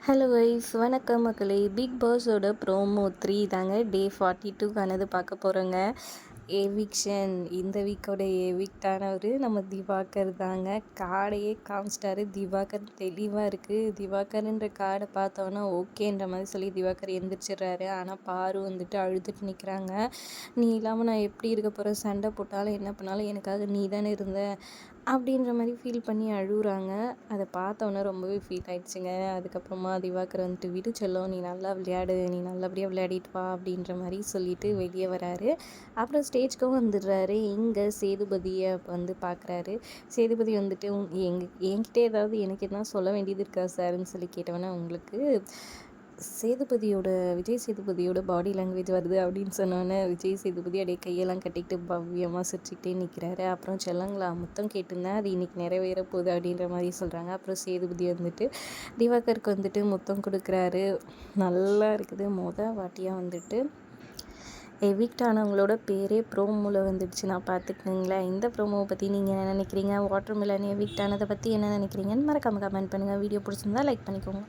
Hello wise வணக்கம் மக்களே. Big பாஸோட promo 3 தாங்க டே 42க்கானது பார்க்க போகிறோங்க. எவிக்ஷன் இந்த வீக்கோட எவிக்டானவர் நம்ம திவாகர் தாங்க. கார்டையே காமிச்சிட்டாரு. திவாகர் தெளிவாக இருக்குது. திவாகர்ன்ற கார்டை பார்த்தோன்னா ஓகேன்ற மாதிரி சொல்லி திவாகர் எந்திரிச்சிடுறாரு. ஆனால் பாரு வந்துட்டு அழுதுட்டு நிற்கிறாங்க. நீ இல்லாமல் நான் எப்படி இருக்க போகிறேன், சண்டை போட்டாலும் என்ன பண்ணாலும் எனக்காக நீ தானே இருந்த அப்படின்ற மாதிரி ஃபீல் பண்ணி அழுகுறாங்க. அதை பார்த்தோன்னே ரொம்பவே ஃபீல் ஆயிடுச்சுங்க. அதுக்கப்புறமா திவாகர் வந்துட்டு விடு செல்லம், நீ நல்லா விளையாடு, நீ நல்லபடியாக விளையாடிட்டு வா அப்படின்ற மாதிரி சொல்லிட்டு வெளியே வராரு. அப்புறம் ஸ்டேஜ்க்கும் வந்துடுறாரு. இங்கே சேதுபதியை வந்து பார்க்குறாரு. சேதுபதி வந்துட்டு என்கிட்ட ஏதாவது எனக்கு என்ன சொல்ல வேண்டியது இருக்கா சார்ன்னு சொல்லி கேட்டவொன்னே, உங்களுக்கு விஜய் சேதுபதியோட பாடி லாங்குவேஜ் வருது அப்படின்னு சொன்னோன்னே விஜய் சேதுபதி அப்படியே கையெல்லாம் கட்டிக்கிட்டு பவ்யமாக சிரிச்சுக்கிட்டே நிற்கிறாரு. அப்புறம் செல்லங்களா முத்தம் கேட்டிருந்தேன், அது இன்றைக்கி நிறைவேற போகுது அப்படின்ற மாதிரி சொல்கிறாங்க. அப்புறம் சேதுபதி வந்துட்டு திவாகருக்கு வந்துட்டு முத்தம் கொடுக்குறாரு. நல்லா இருக்குது. வாட்டியாக வந்துட்டு எவிக்ட் ஆனவங்களோட பேரே ப்ரோமோவில் வந்துடுச்சு. நான் பார்த்துக்குங்களேன். இந்த ப்ரோமோவை பற்றி நீங்கள் என்ன நினைக்கிறீங்க? வாட்டர் மிலன் எவிக்ட் ஆனதை பற்றி என்ன நினைக்கிறீங்கன்னு மறக்காமல் கமெண்ட் பண்ணுங்கள். வீடியோ பிடிச்சிருந்தா லைக் பண்ணிக்கோங்க.